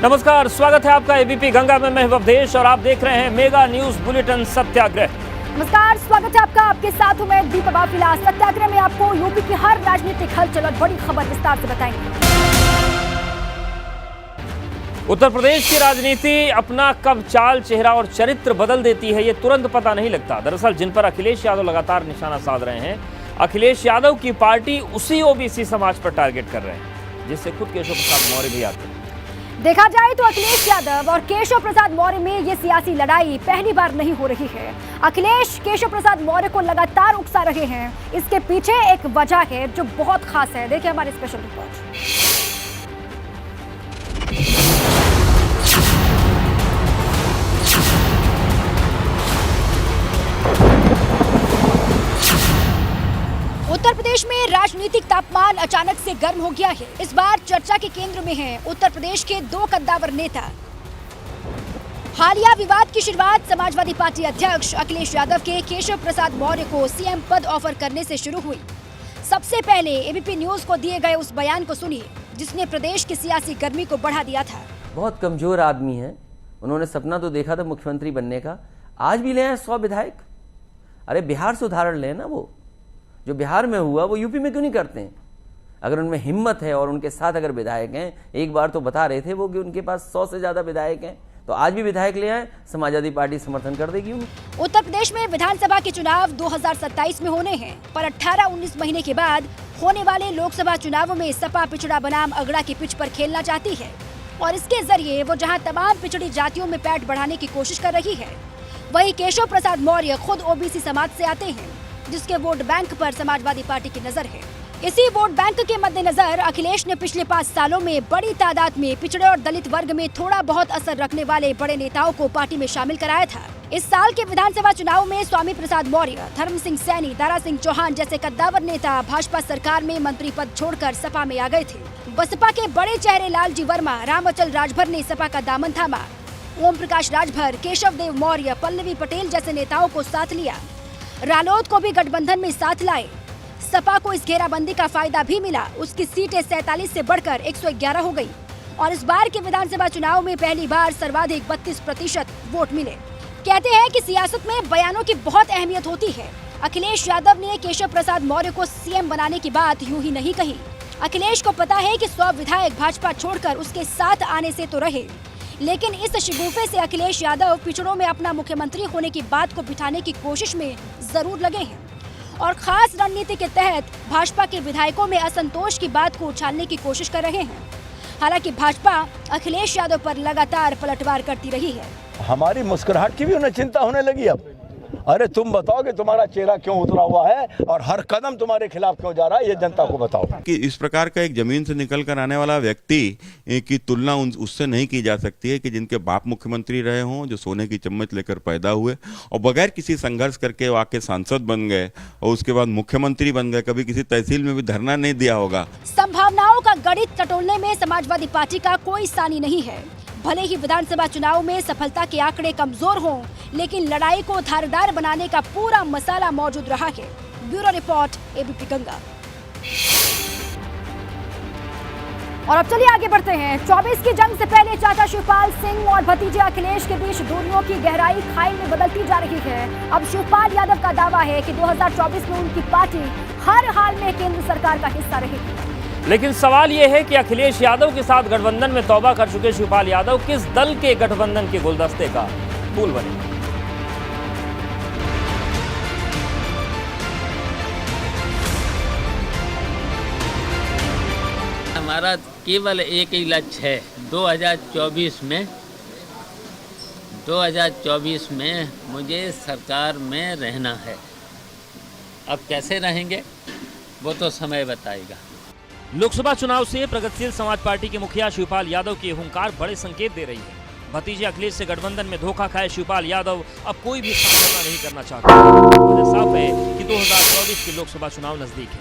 नमस्कार, स्वागत है आपका एबीपी गंगा में। मैं अवधेश और आप देख रहे हैं मेगा न्यूज बुलेटिन सत्याग्रह। नमस्कार, स्वागत है आपका। आपके साथ हूं मैं दीपा बाफिला। सत्याग्रह में आपको यूपी की हर राजनीतिक हलचल और बड़ी खबर विस्तार से बताएंगे। उत्तर प्रदेश की राजनीति अपना कब चाल, चेहरा और चरित्र बदल देती है, ये तुरंत पता नहीं लगता। दरअसल जिन पर अखिलेश यादव लगातार निशाना साध रहे हैं, अखिलेश यादव की पार्टी उसी ओबीसी समाज पर टारगेट कर रहे हैं जिससे खुद केशव प्रसाद मौर्य भी आते हैं। देखा जाए तो अखिलेश यादव और केशव प्रसाद मौर्य में ये सियासी लड़ाई पहली बार नहीं हो रही है। अखिलेश केशव प्रसाद मौर्य को लगातार उकसा रहे हैं। इसके पीछे एक वजह है जो बहुत खास है। देखिए हमारी स्पेशल रिपोर्ट। उत्तर प्रदेश में राजनीतिक तापमान अचानक से गर्म हो गया है। इस बार चर्चा के केंद्र में हैं उत्तर प्रदेश के दो कद्दावर नेता। हालिया विवाद की शुरुआत समाजवादी पार्टी अध्यक्ष अखिलेश यादव के केशव प्रसाद मौर्य को सीएम पद ऑफर करने से शुरू हुई। सबसे पहले एबीपी न्यूज को दिए गए उस बयान को सुनिए जिसने प्रदेश की सियासी गर्मी को बढ़ा दिया था। बहुत कमजोर आदमी है, उन्होंने सपना तो देखा था मुख्यमंत्री बनने का, आज भी ले आए 100 विधायक। अरे बिहार से उदाहरण लें ना, वो जो बिहार में हुआ वो यूपी में क्यों नहीं करते हैं? अगर उनमें हिम्मत है और उनके साथ अगर विधायक हैं, एक बार तो बता रहे थे वो कि उनके पास 100 से ज्यादा विधायक हैं, तो आज भी विधायक ले आए, समाजवादी पार्टी समर्थन कर देगी उन्हें। उत्तर प्रदेश में विधानसभा के चुनाव 2027 में होने हैं, पर 18-19 महीने के बाद होने वाले लोकसभा चुनावों में सपा पिछड़ा बनाम अगड़ा की पिच पर खेलना चाहती है और इसके जरिए वो जहां तमाम पिछड़ी जातियों में पैठ बढ़ाने की कोशिश कर रही है, वहीं केशव प्रसाद मौर्य खुद ओबीसी समाज से आते हैं जिसके वोट बैंक पर समाजवादी पार्टी की नजर है। इसी वोट बैंक के मद्देनजर अखिलेश ने पिछले 5 सालों में बड़ी तादाद में पिछड़े और दलित वर्ग में थोड़ा बहुत असर रखने वाले बड़े नेताओं को पार्टी में शामिल कराया था। इस साल के विधानसभा चुनाव में स्वामी प्रसाद मौर्य, धर्म सिंह सैनी, दारा सिंह चौहान जैसे कद्दावर नेता भाजपा सरकार में मंत्री पद छोड़कर सपा में आ गए थे। बसपा के बड़े चेहरे लालजी वर्मा, रामअचल राजभर ने सपा का दामन थामा। ओम प्रकाश राजभर, केशव देव मौर्य, पल्लवी पटेल जैसे नेताओं को साथ लिया। रालोद को भी गठबंधन में साथ लाए। सपा को इस घेराबंदी का फायदा भी मिला। उसकी सीटें 47 से बढ़कर 111 हो गई और इस बार के विधानसभा चुनाव में पहली बार सर्वाधिक 32% वोट मिले। कहते हैं कि सियासत में बयानों की बहुत अहमियत होती है। अखिलेश यादव ने केशव प्रसाद मौर्य को सीएम बनाने की बात यूं ही नहीं कही। अखिलेश को पता है कि 100 विधायक भाजपा छोड़कर उसके साथ आने से तो रहे, लेकिन इस शगुफे से अखिलेश यादव पिछड़ों में अपना मुख्यमंत्री होने की बात को बिठाने की कोशिश में जरूर लगे हैं और खास रणनीति के तहत भाजपा के विधायकों में असंतोष की बात को उछालने की कोशिश कर रहे हैं। हालांकि भाजपा अखिलेश यादव पर लगातार पलटवार करती रही है। हमारी मुस्कुराहट की भी उन्हें चिंता होने लगी अब। अरे तुम बताओ कि तुम्हारा चेहरा क्यों उतरा हुआ है और हर कदम तुम्हारे खिलाफ क्यों जा रहा है, ये जनता को बताओ। कि इस प्रकार का एक जमीन से निकल कर आने वाला व्यक्ति की तुलना उससे नहीं की जा सकती है कि जिनके बाप मुख्यमंत्री रहे हों, जो सोने की चम्मच लेकर पैदा हुए और बगैर किसी संघर्ष करके वाकई सांसद बन गए और उसके बाद मुख्यमंत्री बन गए, कभी किसी तहसील में भी धरना नहीं दिया होगा। संभावनाओं का गणित टटोलने में समाजवादी पार्टी का कोई सानी नहीं है। भले ही विधानसभा चुनाव में सफलता के आंकड़े कमजोर हों, लेकिन लड़ाई को धारदार बनाने का पूरा मसाला मौजूद रहा है। Bureau report, ABP Ganga. और अब चलिए आगे बढ़ते हैं। 24 की जंग से पहले चाचा शिवपाल सिंह और भतीजे अखिलेश के बीच दूरियों की गहराई खाई में बदलती जा रही है। अब शिवपाल यादव का दावा है कि 2024 में उनकी पार्टी हर हाल में केंद्र सरकार का हिस्सा रहेगी। लेकिन सवाल यह है कि अखिलेश यादव के साथ गठबंधन में तौबा कर चुके शिवपाल यादव किस दल के गठबंधन के गुलदस्ते का फूल बने। हमारा केवल एक ही लक्ष्य है, 2024 में मुझे सरकार में रहना है। अब कैसे रहेंगे वो तो समय बताएगा। लोकसभा चुनाव से प्रगतिशील समाज पार्टी के मुखिया शिवपाल यादव की हुंकार बड़े संकेत दे रही है। भतीजे अखिलेश से गठबंधन में धोखा खाए शिवपाल यादव अब कोई भी समझौता नहीं करना चाहते। वजह साफ है कि 2024 के लोकसभा चुनाव नजदीक है।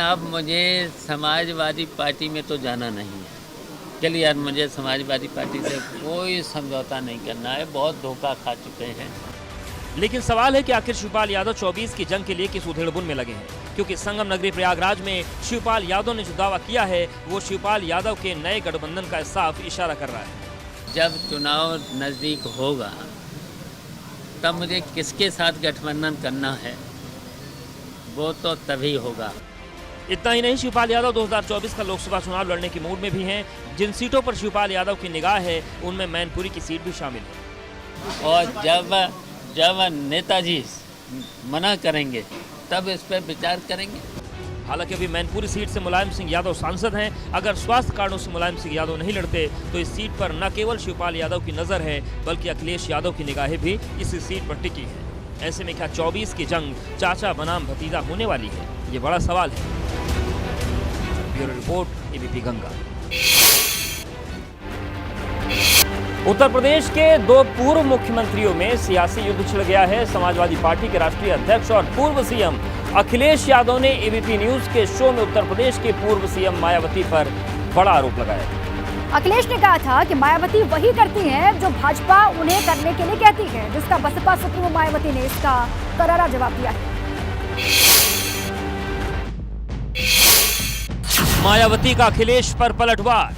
अब मुझे समाजवादी पार्टी में तो जाना नहीं है। चलिए यार, मुझे समाजवादी पार्टी से कोई समझौता नहीं करना है, बहुत धोखा खा चुके हैं। लेकिन सवाल है कि आखिर शिवपाल यादव 24 की जंग के लिए किस उधेड़बुन में लगे हैं, क्योंकि संगम नगरी प्रयागराज में शिवपाल यादव ने जो दावा किया है वो शिवपाल यादव के नए गठबंधन का साफ इशारा कर रहा है। जब चुनाव नज़दीक होगा तब मुझे किसके साथ गठबंधन करना है वो तो तभी होगा। इतना ही नहीं, शिवपाल यादव 2024 का लोकसभा चुनाव लड़ने की मूड में भी हैं। जिन सीटों पर शिवपाल यादव की निगाह है उनमें मैनपुरी की सीट भी शामिल है। और जब नेताजी मना करेंगे तब इस पर विचार करेंगे। हालांकि अभी मैनपुरी सीट से मुलायम सिंह यादव सांसद हैं। अगर स्वास्थ्य कारणों से मुलायम सिंह यादव नहीं लड़ते तो इस सीट पर न केवल शिवपाल यादव की नजर है बल्कि अखिलेश यादव की निगाहें भी इसी सीट पर टिकी हैं। ऐसे में क्या 24 की जंग चाचा बनाम भतीजा होने वाली है, ये बड़ा सवाल है। Bureau report, ABP Ganga. Uttar Pradesh के 2 पूर्व मुख्यमंत्रियों में सियासी युद्ध छिड़ गया है। समाजवादी पार्टी के राष्ट्रीय अध्यक्ष और पूर्व सीएम अखिलेश यादव ने एबीपी न्यूज के शो में उत्तर प्रदेश के पूर्व सीएम मायावती पर बड़ा आरोप लगाया। अखिलेश ने कहा था कि मायावती वही करती हैं जो भाजपा उन्हें करने के लिए कहती है, जिसका बसपा सुप्रीमो मायावती ने इसका करारा जवाब दिया है। मायावती का अखिलेश पर पलटवार।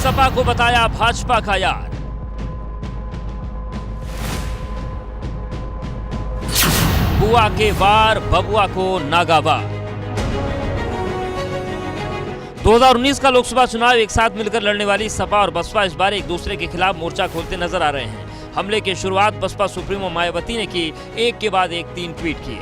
सपा को बताया भाजपा का यार। बुआ के वार बबुआ को नागावार। 2019 का लोकसभा चुनाव एक साथ मिलकर लड़ने वाली सपा और बसपा इस बार एक दूसरे के खिलाफ मोर्चा खोलते नजर आ रहे हैं। हमले की शुरुआत बसपा सुप्रीमो मायावती ने की, एक के बाद एक 3 ट्वीट किए।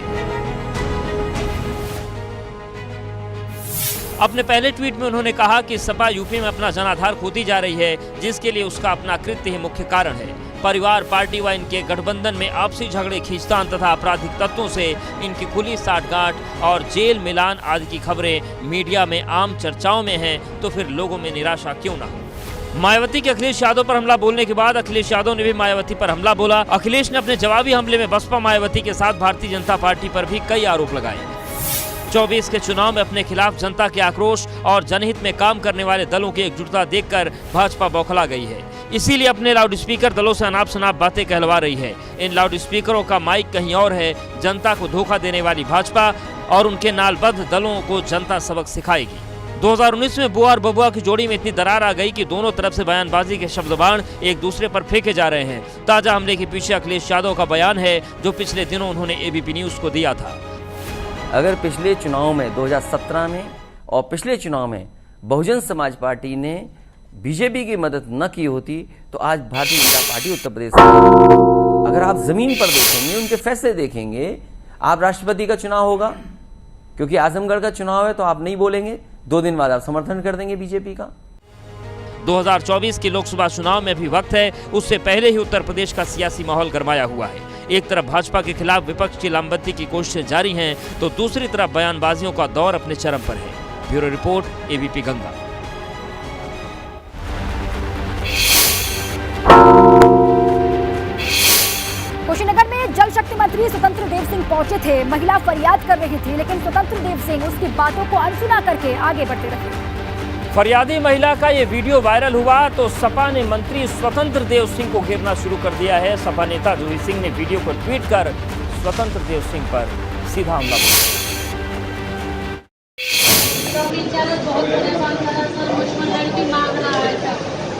अपने पहले ट्वीट में उन्होंने कहा कि सपा यूपी में अपना जनाधार खोती जा रही है, जिसके लिए उसका अपना कृत्य ही मुख्य कारण है। परिवार पार्टी व इनके गठबंधन में आपसी झगड़े, खींचतान तथा आपराधिक तत्वों से इनकी खुली साठगांठ और जेल मिलान आदि की खबरें मीडिया में आम चर्चाओं में हैं, तो फिर लोगों में निराशा क्यों ना हो। मायावती के अखिलेश यादव पर हमला बोलने के बाद अखिलेश यादव ने भी मायावती पर हमला बोला। अखिलेश ने अपने जवाबी हमले में बसपा मायावती के साथ भारतीय जनता पार्टी पर भी कई आरोप लगाए। 24 के चुनाव में अपने खिलाफ जनता के आक्रोश और जनहित में काम करने वाले दलों की एकजुटता देखकर भाजपा बौखला गई है। इसीलिए अपने लाउडस्पीकर दलों से अनाप शनाप बातें कहलवा रही है। इन लाउडस्पीकरों का माइक कहीं और है। जनता को धोखा देने वाली भाजपा और उनके नालबद्ध दलों को जनता सबक सिखाएगी। 2019 में बुआ और बबुआ की जोड़ी में इतनी दरार आ गई कि दोनों तरफ से बयानबाजी के शब्द बाण एक दूसरे पर फेंके जा रहे हैं। ताजा हमले के पीछे अखिलेश यादव का बयान है, जो पिछले दिनों उन्होंने एबीपी न्यूज को दिया था। अगर पिछले चुनाव में 2017 में और पिछले चुनाव में बहुजन समाज पार्टी ने बीजेपी की मदद न की होती तो आज भारतीय जनता पार्टी उत्तर प्रदेश में, अगर आप जमीन पर देखेंगे, उनके फैसले देखेंगे, आप राष्ट्रपति का चुनाव होगा, क्योंकि आजमगढ़ का चुनाव है तो आप नहीं बोलेंगे, 2 दिन बाद आप समर्थन कर देंगे बीजेपी का। 2024 के लोकसभा चुनाव में भी वक्त है, उससे पहले ही उत्तर प्रदेश का सियासी माहौल गरमाया हुआ है। एक तरफ भाजपा के खिलाफ विपक्ष की लामबंदी की कोशिशें जारी हैं, तो दूसरी तरफ बयानबाजियों का दौर अपने चरम पर है। Bureau report, ABP Ganga. Kushinagar में जल शक्ति मंत्री स्वतंत्र देव सिंह पहुंचे थे। महिला फरियाद कर रही थी, लेकिन स्वतंत्र देव सिंह उसकी बातों को अनसुना करके आगे बढ़ते रहे। फरियादी महिला का ये वीडियो वायरल हुआ तो सपा ने मंत्री स्वतंत्र देव सिंह को घेरना शुरू कर दिया है। सपा नेता जूही सिंह ने वीडियो को ट्वीट कर स्वतंत्र देव सिंह पर सीधा हमला बोला। बहुत परेशान कर रहा सर, मुझको लड़की मांग रहा है सर।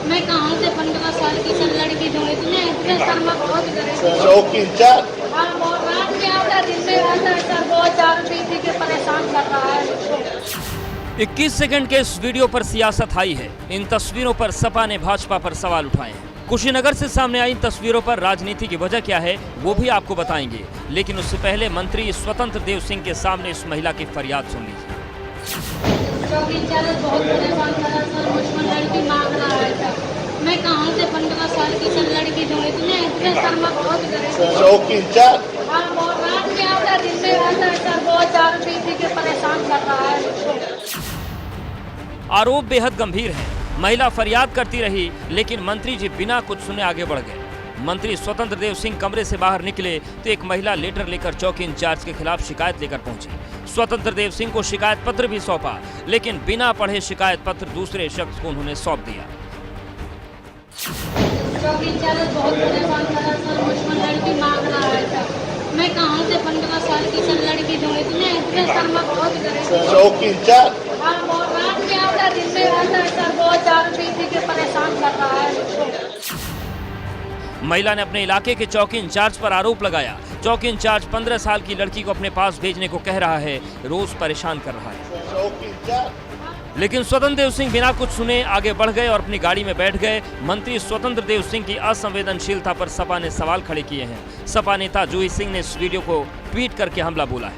मैं कहाँ से 15 साल की सर लड़की दूँ, इतने शर्मा बहुत करेंगे। हाँ, बहुत रात में आता है, दिन में आता है सर, बहुत दारू पी के परेशान कर रहा है मुझको। 21 सेकंड के इस वीडियो पर सियासत आई है। इन तस्वीरों पर सपा ने भाजपा पर सवाल उठाए हैं। कुशीनगर से सामने आई इन तस्वीरों पर राजनीति की वजह क्या है वो भी आपको बताएंगे, लेकिन उससे पहले मंत्री स्वतंत्र देव सिंह के सामने इस महिला की फरियाद सुन लीजिए। बहुत परेशान कर रहा सर, मुझको लड़की मांग रहा है सर। मैं कहाँ से 15 साल की सर लड़की दूँ, इतने शर्मा बहुत करेंगे। हाँ, बहुत रात में आता है, दिन में आता है सर, बहुत दारू पी के परेशान कर रहा है मुझको। आरोप बेहद गंभीर है। महिला फरियाद करती रही, लेकिन मंत्री जी बिना कुछ सुने आगे बढ़ गए। मंत्री स्वतंत्र देव सिंह कमरे से बाहर निकले तो एक महिला लेटर लेकर चौकी इंचार्ज के खिलाफ शिकायत लेकर पहुंची। स्वतंत्र देव सिंह को शिकायत पत्र भी सौंपा, लेकिन बिना पढ़े शिकायत पत्र दूसरे शख्स को उन्होंने सौंप दिया। बहुत परेशान कर रहा सर, मुझको लड़की मांग रहा है सर। मैं कहाँ से 15 साल की सर लड़की दूँ, इतने शर्मा बहुत करेंगे। हाँ, बहुत दिन में आता है सर, बहुत दारू पी के परेशान कर रहा है मुझको। महिला ने अपने इलाके के चौकी इंचार्ज पर आरोप लगाया। चौकी इंचार्ज 15 साल की लड़की को अपने पास भेजने को कह रहा है, रोज परेशान कर रहा है। लेकिन स्वतंत्र देव सिंह बिना कुछ सुने आगे बढ़ गए और अपनी गाड़ी में बैठ गए। मंत्री स्वतंत्र देव सिंह की असंवेदनशीलता पर सपा ने सवाल खड़े किए हैं। सपा नेता जूही सिंह ने इस वीडियो को ट्वीट करके हमला बोला है।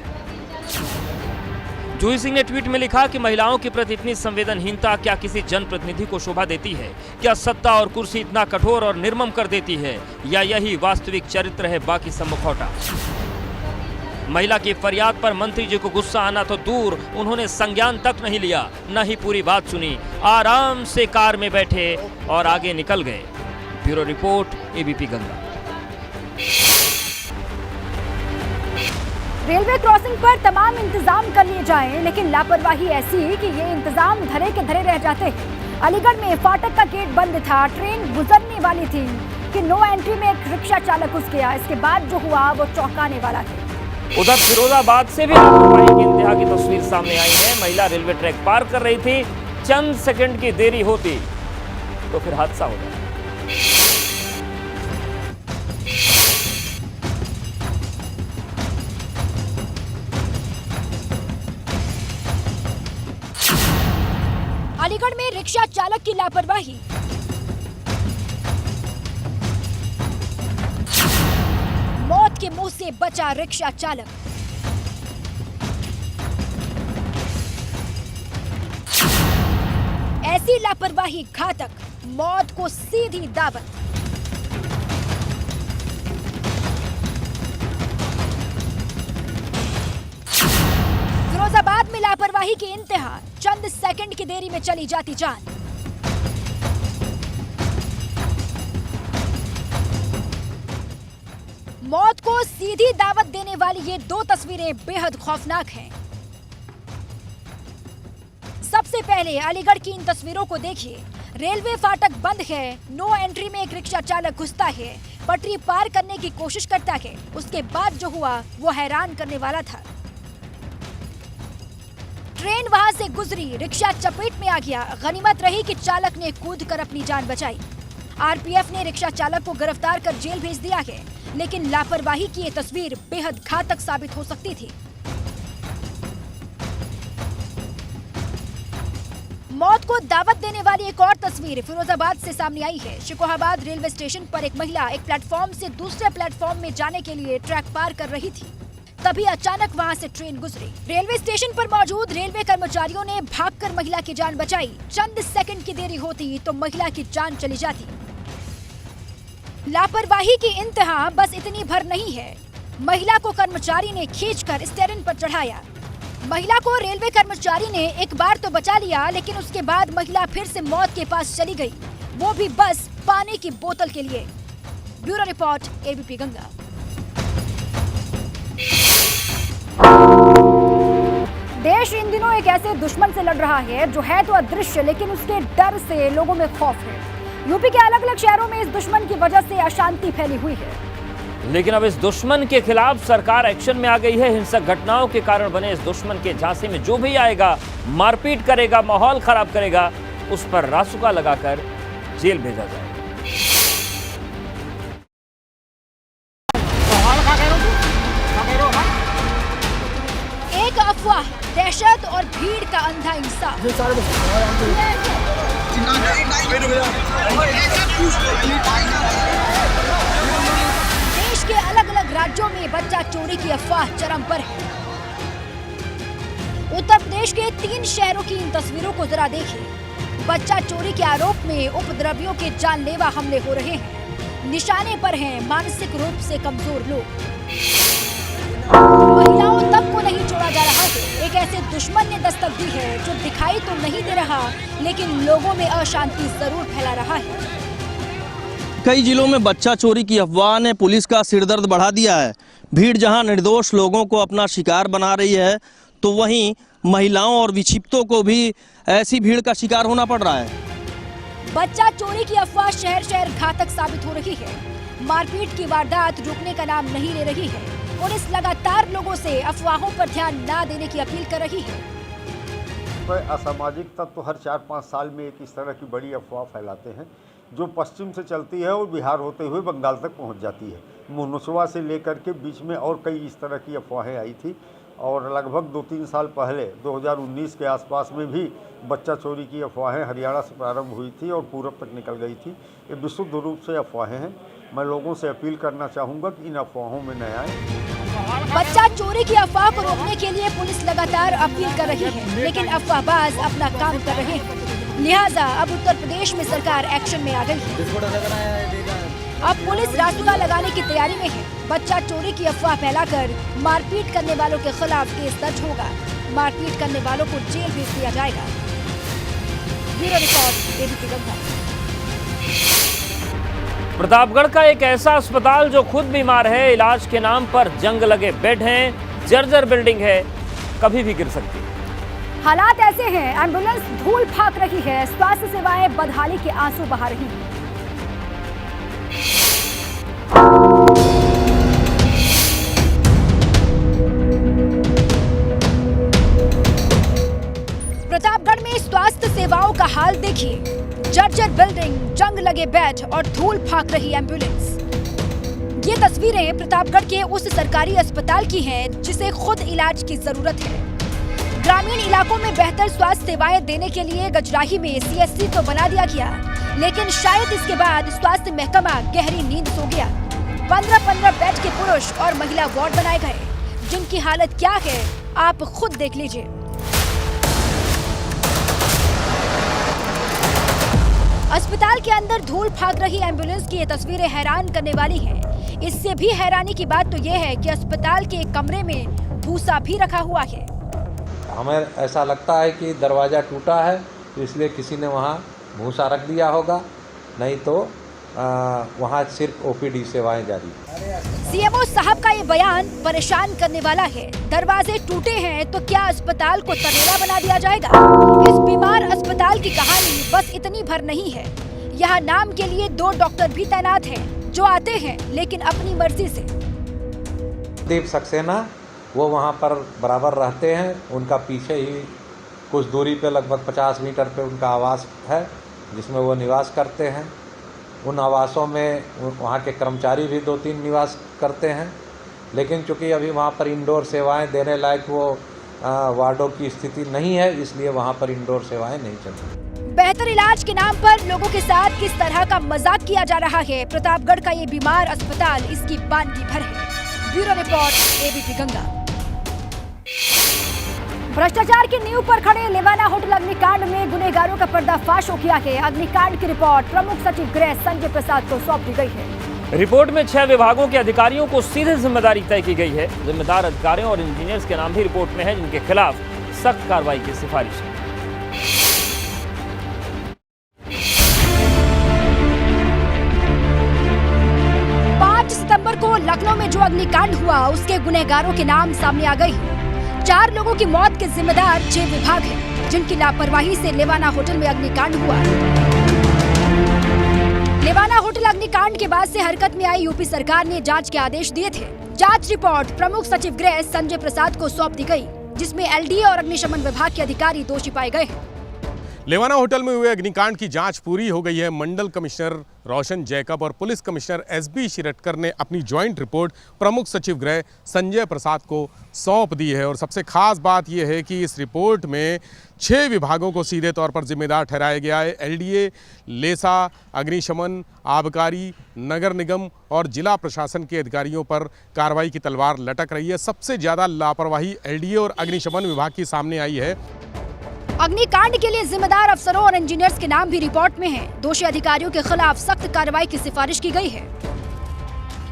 जूही सिंह ने ट्वीट में लिखा कि महिलाओं के प्रति इतनी संवेदनहीनता क्या किसी जनप्रतिनिधि को शोभा देती है? क्या सत्ता और कुर्सी इतना कठोर और निर्मम कर देती है, या यही वास्तविक चरित्र है, बाकी सब मुखौटा? महिला की फरियाद पर मंत्री जी को गुस्सा आना तो दूर, उन्होंने संज्ञान तक नहीं लिया, न ही पूरी बात सुनी। आराम से कार में बैठे और आगे निकल गए। Bureau report, ABP Ganga. Railway crossing पर तमाम इंतजाम कर लिए जाएं, लेकिन लापरवाही ऐसी कि ये इंतजाम धरे के धरे रह जाते हैं। अलीगढ़ में फाटक का गेट बंद था, ट्रेन गुजरने वाली थी कि नो एंट्री में एक रिक्शा चालक घुस गया। इसके बाद जो हुआ वो चौंकाने वाला था। उधर फिरोजाबाद से भी लापरवाही की इंतहा की तस्वीर सामने आई है। महिला रेलवे ट्रैक पार कर रही थी, चंद सेकंड की देरी होती तो फिर हादसा हो जाता। अलीगढ़ में रिक्शा चालक की लापरवाही। मौत के मुंह से बचा रिक्शा चालक। ऐसी लापरवाही घातक, मौत को सीधी दावत। फिरोजाबाद में लापरवाही की इंतहा, चंद सेकंड की देरी में चली जाती जान। मौत को सीधी दावत देने वाली ये दो तस्वीरें बेहद खौफनाक हैं। सबसे पहले अलीगढ़ की इन तस्वीरों को देखिए। रेलवे फाटक बंद है, नो एंट्री में एक रिक्शा चालक घुसता है, पटरी पार करने की कोशिश करता है। उसके बाद जो हुआ वो हैरान करने वाला था। ट्रेन वहां से गुजरी, रिक्शा चपेट में आ गया। गनीमत रही कि चालक ने कूदकर अपनी जान बचाई। आरपीएफ ने रिक्शा चालक को गिरफ्तार कर जेल भेज दिया है, लेकिन लापरवाही की ये तस्वीर बेहद घातक साबित हो सकती थी। मौत को दावत देने वाली एक और तस्वीर फिरोजाबाद से सामने आई है। शिकोहाबाद रेलवे स्टेशन पर एक महिला एक प्लेटफॉर्म से दूसरे प्लेटफॉर्म में जाने के लिए ट्रैक पार कर रही थी। तभी अचानक वहां से ट्रेन गुजरी। रेलवे स्टेशन पर मौजूद रेलवे कर्मचारियों ने भागकर महिला की जान बचाई। चंद सेकंड की देरी होती तो महिला की जान चली जाती। लापरवाही की इंतहा बस इतनी भर नहीं है। महिला को कर्मचारी ने खींचकर स्टीयरिंग पर चढ़ाया। महिला को रेलवे कर्मचारी ने एक बार तो बचा लिया, लेकिन उसके बाद महिला फिर से मौत के पास चली गई, वो भी बस पानी की बोतल के लिए। Bureau report, ABP Ganga. देश इन दिनों एक ऐसे दुश्मन से लड़ रहा है जो है तो अदृश्य, लेकिन उसके डर से लोगों में खौफ है। यूपी के अलग अलग शहरों में इस दुश्मन की वजह से अशांति फैली हुई है। लेकिन अब इस दुश्मन के खिलाफ सरकार एक्शन में आ गई है। हिंसक घटनाओं के कारण बने इस दुश्मन के झांसे में जो भी आएगा, मारपीट करेगा, माहौल खराब करेगा, उस पर रासुका लगाकर जेल भेजा जाएगा। एक अफवाह, दहशत और भीड़ का अंधा इंसाफ। देश के अलग अलग राज्यों में बच्चा चोरी की अफवाह चरम पर है। उत्तर प्रदेश के 3 शहरों की इन तस्वीरों को जरा देखिए। बच्चा चोरी के आरोप में उपद्रवियों के जानलेवा हमले हो रहे हैं। निशाने पर हैं मानसिक रूप से कमजोर लोग। महिलाओं तक को नहीं छोड़ा जा रहा है। एक ऐसे दुश्मन ने दस्तक दी है जो दिखाई तो नहीं दे रहा, लेकिन लोगों में अशांति जरूर फैला रहा है। कई जिलों में बच्चा चोरी की अफवाह ने पुलिस का सिरदर्द बढ़ा दिया है। भीड़ जहां निर्दोष लोगों को अपना शिकार बना रही है, तो वहीं महिलाओं और विक्षिप्तों को भी ऐसी भीड़ का शिकार होना पड़ रहा है। बच्चा चोरी की अफवाह शहर शहर घातक साबित हो रही है। मारपीट की वारदात रुकने का नाम नहीं ले रही है। पुलिस लगातार लोगों से अफवाहों पर ध्यान न देने की अपील कर रही है। पर असामाजिक तत्व हर 4-5 साल में एक इस तरह की बड़ी अफवाह फैलाते हैं जो पश्चिम से चलती है और बिहार होते हुए बंगाल तक पहुंच जाती है। मुनस्वा से लेकर के बीच में और कई इस तरह की अफवाहें आई थी और लगभग 2-3 साल पहले 2019 के आसपास में भी बच्चा चोरी की अफवाहें हरियाणा से प्रारंभ हुई थी और पूरब तक निकल गई थी। ये विशुद्ध रूप से अफवाहें हैं। मैं लोगों से अपील करना चाहूँगा कि इन अफवाहों में न आए। बच्चा चोरी की अफवाह को रोकने के लिए पुलिस लगातार अपील कर रही है, लेकिन अफवाहबाज अपना काम कर रहे हैं। लिहाजा अब उत्तर प्रदेश में सरकार एक्शन में आ गई है। अब पुलिस रासुका लगाने की तैयारी में है। बच्चा चोरी की अफवाह फैलाकर मारपीट करने वालों के खिलाफ केस दर्ज होगा। मारपीट करने वालों को जेल भेज दिया जाएगा। Bureau report, ABP Ganga. Pratapgarh का एक ऐसा अस्पताल जो खुद बीमार है, इलाज के नाम पर जंग लगे बेड हैं, जर्जर बिल्डिंग है, कभी भी गिर सकती है। हालात ऐसे हैं, एम्बुलेंस धूल फाक रही है, स्वास्थ्य सेवाएं बदहाली के आंसू बहा रही हैं। प्रतापगढ़ में स्वास्थ्य सेवाओं का हाल देखिए। जर्जर बिल्डिंग, जंग लगे बेड और धूल फाक रही एम्बुलेंस। ये तस्वीरें प्रतापगढ़ के उस सरकारी अस्पताल की हैं जिसे खुद इलाज की जरूरत है। ग्रामीण इलाकों में बेहतर स्वास्थ्य सेवाएं देने के लिए गजराही में CHC तो बना दिया गया, लेकिन शायद इसके बाद स्वास्थ्य महकमा गहरी नींद सो गया। 15-15 बेड के पुरुष और महिला वार्ड बनाए गए, जिनकी हालत क्या है आप खुद देख लीजिए। अस्पताल के अंदर धूल फाक रही एम्बुलेंस की ये तस्वीरें हैरान करने वाली हैं। इससे भी हैरानी की बात तो ये है कि अस्पताल के एक कमरे में भूसा भी रखा हुआ है। हमें ऐसा लगता है कि दरवाज़ा टूटा है, तो इसलिए किसी ने वहाँ भूसा रख दिया होगा, नहीं तो वहाँ सिर्फ OPD सेवाएं जारी। CMO साहब का ये बयान परेशान करने वाला है। दरवाजे टूटे हैं तो क्या अस्पताल को तरेला बना दिया जाएगा? इस बीमार अस्पताल की कहानी बस इतनी भर नहीं है। यहाँ नाम के लिए 2 डॉक्टर भी तैनात हैं, जो आते हैं लेकिन अपनी मर्जी से। दीप सक्सेना वो वहाँ पर बराबर रहते हैं। उनका पीछे ही कुछ दूरी पे लगभग 50 मीटर पे उनका आवास है, जिसमें वो निवास करते हैं। उन आवासों में वहाँ के कर्मचारी भी 2-3 निवास करते हैं, लेकिन चूँकि अभी वहाँ पर इंडोर सेवाएं देने लायक वो वार्डों की स्थिति नहीं है, इसलिए वहाँ पर इंडोर सेवाएं नहीं चलती। बेहतर इलाज के नाम पर लोगों के साथ किस तरह का मजाक किया जा रहा है। प्रतापगढ़ का ये बीमार अस्पताल इसकी बानगी भर है। Bureau report, ABP Ganga. भ्रष्टाचार की नींव पर खड़े लेवाना होटल अग्निकांड में गुनहगारों का पर्दाफाश हो गया है। अग्निकांड की रिपोर्ट प्रमुख सचिव गृह संजय प्रसाद को सौंप दी गई है। रिपोर्ट में 6 विभागों के अधिकारियों को सीधे जिम्मेदारी तय की गई है। जिम्मेदार अधिकारियों और इंजीनियर्स के नाम भी रिपोर्ट में है, जिनके खिलाफ सख्त कार्रवाई की सिफारिश है। सितंबर को लखनऊ में जो अग्निकांड हुआ उसके गुनहगारों के नाम सामने आ गए हैं। 4 लोगों की मौत के जिम्मेदार 6 विभाग हैं, जिनकी लापरवाही से लेवाना होटल में अग्निकांड हुआ। लेवाना होटल अग्निकांड के बाद से हरकत में आई यूपी सरकार ने जांच के आदेश दिए थे। जांच रिपोर्ट प्रमुख सचिव गृह संजय प्रसाद को सौंप दी गई, जिसमें LD और अग्निशमन विभाग के अधिकारी दोषी पाए गए हैं। लेवाना होटल में हुए अग्निकांड की जांच पूरी हो गई है। मंडल कमिश्नर रोशन जैकब और पुलिस कमिश्नर SB शिरटकर ने अपनी ज्वाइंट रिपोर्ट प्रमुख सचिव गृह संजय प्रसाद को सौंप दी है। और सबसे खास बात यह है कि इस रिपोर्ट में 6 विभागों को सीधे तौर पर जिम्मेदार ठहराया गया है। LDA, लेसा, अग्निशमन, आबकारी, नगर निगम और जिला प्रशासन के अधिकारियों पर कार्रवाई की तलवार लटक रही है। सबसे ज़्यादा लापरवाही LDA और अग्निशमन विभाग की सामने आई है। अग्निकांड के लिए जिम्मेदार अफसरों और इंजीनियर्स के नाम भी रिपोर्ट में हैं। दोषी अधिकारियों के खिलाफ सख्त कार्रवाई की सिफारिश की गई है।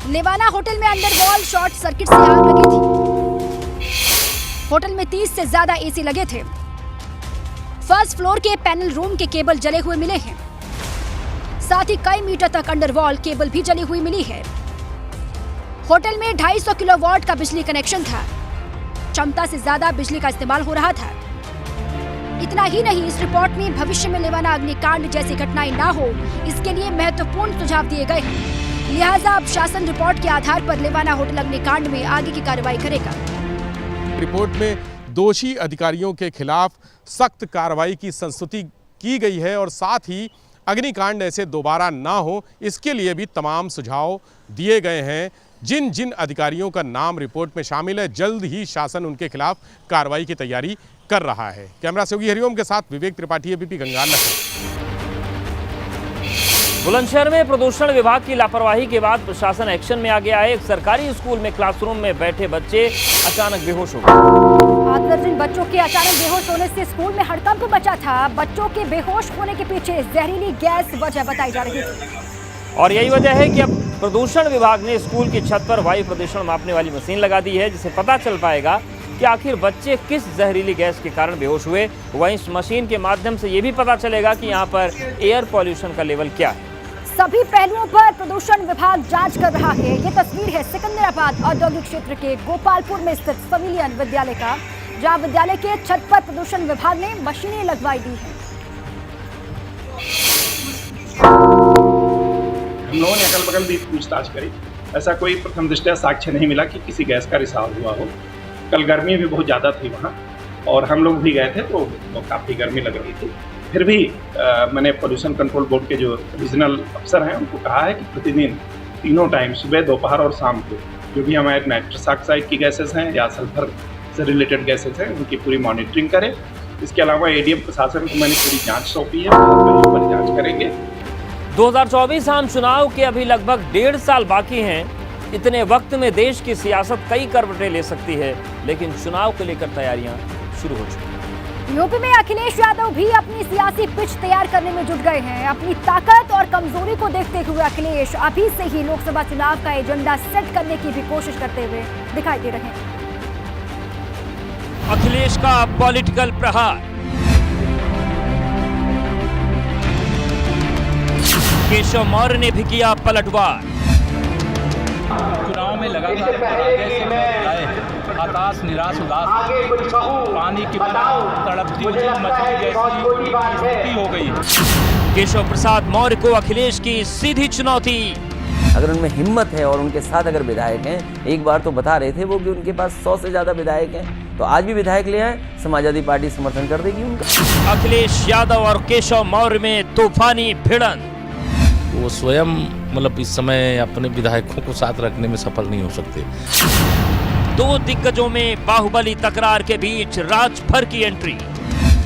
लेवाना होटल में अंडर वॉल शॉर्ट सर्किट से आग लगी थी। होटल में 30 से ज्यादा AC लगे थे। फर्स्ट फ्लोर के पैनल रूम के केबल जले हुए मिले हैं। साथ ही कई मीटर तक अंडर वॉल केबल भी जली हुई मिली है। होटल में 250 किलोवाट का बिजली कनेक्शन था। क्षमता से ज्यादा बिजली का इस्तेमाल हो रहा था। इतना ही नहीं, इस रिपोर्ट में भविष्य में लेवाना अग्निकांड जैसी घटनाएं ना हो, इसके लिए महत्वपूर्ण सुझाव दिए गए हैं। लिहाजा अब शासन रिपोर्ट के आधार पर लेवाना होटल अग्निकांड में आगे की कार्रवाई करेगा। रिपोर्ट में दोषी अधिकारियों के खिलाफ सख्त कार्रवाई की संस्तुति की गई है और साथ ही अग्निकांड ऐसे दोबारा ना हो इसके लिए भी तमाम सुझाव दिए गए हैं। जिन जिन अधिकारियों का नाम रिपोर्ट में शामिल है, जल्द ही शासन उनके खिलाफ कार्रवाई की तैयारी कर रहा है। कैमरा से योगी हरिओम के साथ विवेक त्रिपाठी, एबीपी गंगार, लखनऊ। बुलंदशहर में प्रदूषण विभाग की लापरवाही के बाद प्रशासन एक्शन में आ गया है। एक सरकारी स्कूल में क्लासरूम में बैठे बच्चे अचानक बेहोश हो गए। 8 दर्जन बच्चों के अचानक बेहोश होने से स्कूल में हड़कंप मचा था। बच्चों के बेहोश होने के पीछे जहरीली गैस वजह बताई जा रही थी और यही वजह है कि अब प्रदूषण विभाग ने स्कूल की छत पर वायु प्रदूषण मापने वाली मशीन लगा दी है, जिससे पता चल पाएगा कि आखिर बच्चे किस जहरीली गैस के कारण बेहोश हुए। वहीं इस मशीन के माध्यम से ये भी पता चलेगा कि यहाँ पर एयर पॉल्यूशन का लेवल क्या है। सभी पहलुओं पर प्रदूषण विभाग जांच कर रहा है। ये तस्वीर है सिकंदराबाद औद्योगिक क्षेत्र के गोपालपुर में स्थित सिविलियन विद्यालय का, जहां विद्यालय के छत पर प्रदूषण विभाग ने मशीनें लगवाई दी हैं। हम लोगों ने अगल बगल भी पूछताछ करी, ऐसा कोई प्रथम दृष्टया साक्ष्य नहीं मिला कि किसी गैस का रिसाव हुआ हो। कल गर्मी भी बहुत ज़्यादा थी वहाँ और हम लोग भी गए थे तो काफ़ी गर्मी लग रही थी। फिर भी मैंने पोल्यूशन कंट्रोल बोर्ड के जो रीजनल अफसर हैं उनको कहा है कि प्रतिदिन तीनों टाइम, सुबह, दोपहर और शाम को, जो भी हमारे नाइट्रस ऑक्साइड की गैसेस हैं या सल्फर से रिलेटेड गैसेस हैं, उनकी पूरी मॉनिटरिंग करें। इसके अलावा एडीएम प्रशासन को मैंने पूरी जाँच सौंपी है, पर जाँच करेंगे। 2024 आम चुनाव के अभी लगभग 1.5 साल बाकी हैं। इतने वक्त में देश की सियासत कई करवटें ले सकती है, लेकिन चुनाव को लेकर तैयारियां शुरू हो चुकी हैं। यूपी में अखिलेश यादव भी अपनी सियासी पिच तैयार करने में जुट गए हैं। अपनी ताकत और कमजोरी को देखते हुए अखिलेश अभी से ही लोकसभा चुनाव का एजेंडा सेट करने की भी कोशिश करते हुए दिखाई दे रहे हैं। अखिलेश का पॉलिटिकल प्रहार, केशव मौर्य ने भी किया पलटवार। चुनाव में लगातार हताश, निराश, उदास, पानी की तड़पती हुई मछली जैसी स्थिति हो गई। केशव प्रसाद मौर्य को अखिलेश की सीधी चुनौती। अगर उनमें हिम्मत है और उनके साथ अगर विधायक हैं, एक बार तो बता रहे थे वो कि उनके पास 100 से ज्यादा विधायक हैं, तो आज भी विधायक ले आए, समाजवादी पार्टी समर्थन कर देगी उनका। अखिलेश यादव और केशव मौर्य में तूफानी भिड़ंत। वो स्वयं मतलब इस समय अपने विधायकों को साथ रखने में सफल नहीं हो सकते। दो दिग्गजों में बाहुबली तकरार के बीच राजभर की एंट्री।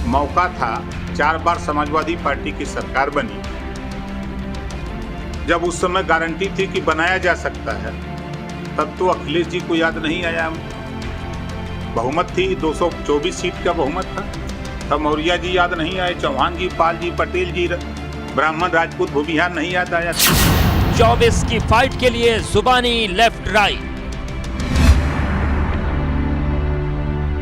मौका था, 4 बार समाजवादी पार्टी की सरकार बनी, जब उस समय गारंटी थी कि बनाया जा सकता है, तब तो अखिलेश जी को याद नहीं आया। बहुमत थी, 224 सीट का बहुमत था, तब मौर्य जी याद नहीं आए, चौहान जी, पाल जी, पटेल जी, ब्राह्मण, राजपूत, भूमिहार नहीं याद आया। 24 की फाइट के लिए जुबानी लेफ्ट राइट।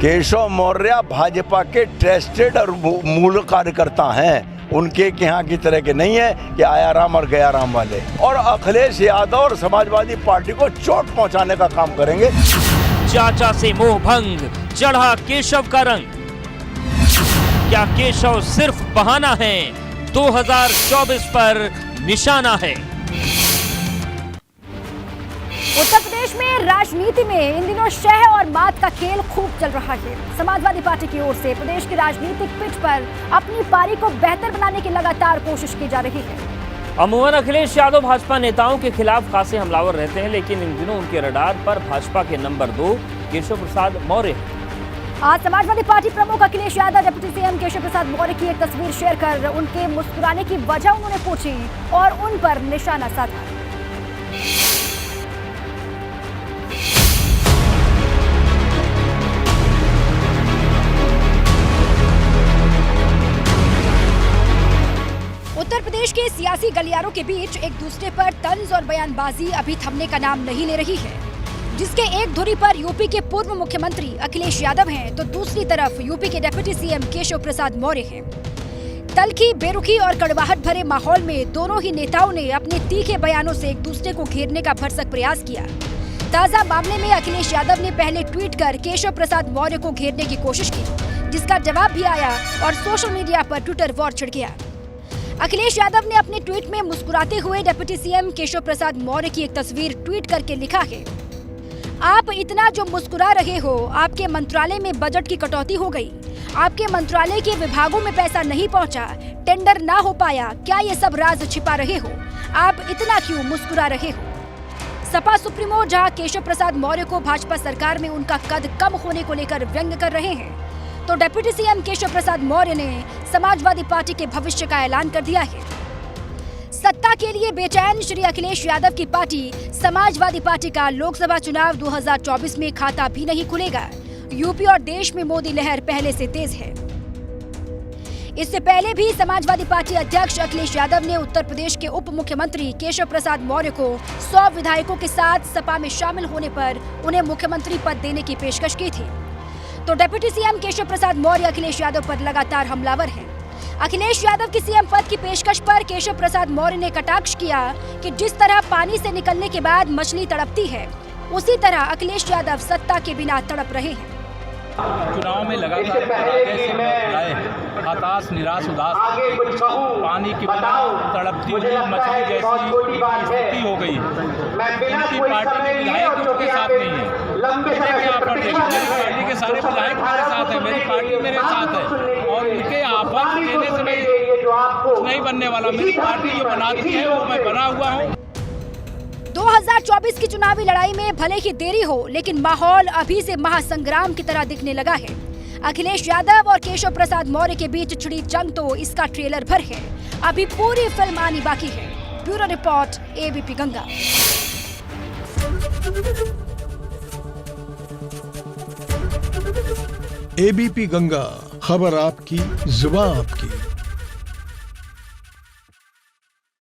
केशव मौर्य भाजपा के ट्रस्टेड और मूल कार्यकर्ता हैं। उनके यहाँ की तरह के नहीं है कि आया राम और गया राम वाले। और अखिलेश यादव और समाजवादी पार्टी को चोट पहुंचाने का काम करेंगे। चाचा से मोह भंग, चढ़ा केशव का रंग। क्या केशव सिर्फ बहाना है? 2024 पर निशाना है। उत्तर प्रदेश में राजनीति में इन दिनों शह और मात का खेल खूब चल रहा है। समाजवादी पार्टी की ओर से प्रदेश की राजनीतिक पिच पर अपनी पारी को बेहतर बनाने की लगातार कोशिश की जा रही है। अमूमन अखिलेश यादव भाजपा नेताओं के खिलाफ खासे हमलावर रहते हैं, लेकिन इन दिनों उनके रडार पर भाजपा के नंबर 2 केशव प्रसाद मौर्य हैं। आज समाजवादी पार्टी प्रमुख अखिलेश यादव डिप्टी सीएम केशव प्रसाद मौर्य की एक तस्वीर शेयर कर उनके मुस्कुराने की वजह उन्होंने पूछी और उन पर निशाना साधा। उत्तर प्रदेश के सियासी गलियारों के बीच एक दूसरे पर तंज और बयानबाजी अभी थमने का नाम नहीं ले रही है, जिसके एक धुरी पर यूपी के पूर्व मुख्यमंत्री अखिलेश यादव हैं, तो दूसरी तरफ यूपी के डिप्टी सीएम केशव प्रसाद मौर्य हैं। तल्खी, बेरुखी और कड़वाहट भरे माहौल में दोनों ही नेताओं ने अपने तीखे बयानों से एक दूसरे को घेरने का भरसक प्रयास किया। ताजा मामले में अखिलेश यादव ने पहले ट्वीट कर केशव प्रसाद मौर्य को घेरने की कोशिश की, जिसका जवाब भी आया और सोशल मीडिया पर ट्विटर वॉर छिड़ गया। अखिलेश यादव ने अपने ट्वीट में मुस्कुराते हुए डिप्टी सीएम केशव प्रसाद मौर्य की एक तस्वीर ट्वीट करके लिखा है, आप इतना जो मुस्कुरा रहे हो, आपके मंत्रालय में बजट की कटौती हो गई। आपके मंत्रालय के विभागों में पैसा नहीं पहुंचा, टेंडर ना हो पाया, क्या ये सब राज छिपा रहे हो? आप इतना क्यों मुस्कुरा रहे हो? सपा सुप्रीमो जहां केशव प्रसाद मौर्य को भाजपा सरकार में उनका कद कम होने को लेकर व्यंग्य कर रहे हैं, तो डिप्टी सीएम केशव प्रसाद मौर्य ने समाजवादी पार्टी के भविष्य का ऐलान कर दिया है। सत्ता के लिए बेचैन श्री अखिलेश यादव की पार्टी समाजवादी पार्टी का लोकसभा चुनाव 2024 में खाता भी नहीं खुलेगा। यूपी और देश में मोदी लहर पहले से तेज है। इससे पहले भी समाजवादी पार्टी अध्यक्ष अखिलेश यादव ने उत्तर प्रदेश के उप मुख्यमंत्री केशव प्रसाद मौर्य को 100 विधायकों के साथ सपा में शामिल होने पर उन्हें मुख्यमंत्री पद देने की पेशकश की थी। तो डिप्टी सीएम केशव प्रसाद मौर्य अखिलेश यादव पर लगातार हमलावर हैं। अखिलेश यादव की सीएम पद की पेशकश पर केशव प्रसाद मौर्य ने कटाक्ष किया कि जिस तरह पानी से निकलने के बाद मछली तड़पती है, उसी तरह अखिलेश यादव सत्ता के बिना तड़प रहे हैं। चुनाव में लगातार हताश, निराश, उदास, पानी की बिना तड़पती हुई मछली जैसी स्थिति हो गई। उनकी पार्टी के विधायक उनके साथ नहीं है। मेरी पार्टी के सारे विधायक मेरे साथ है, मेरी पार्टी मेरे साथ है, और उनके आभार देने से नहीं बनने वाला। मेरी पार्टी जो बनाती है वो मैं बना हुआ हूँ। 2024 की चुनावी लड़ाई में भले ही देरी हो, लेकिन माहौल अभी से महासंग्राम की तरह दिखने लगा है। अखिलेश यादव और केशव प्रसाद मौर्य के बीच छिड़ी जंग तो इसका ट्रेलर भर है, अभी पूरी फिल्म आनी बाकी है। Bureau report, ABP Ganga. ABP Ganga, खबर आपकी, जुबान आपकी।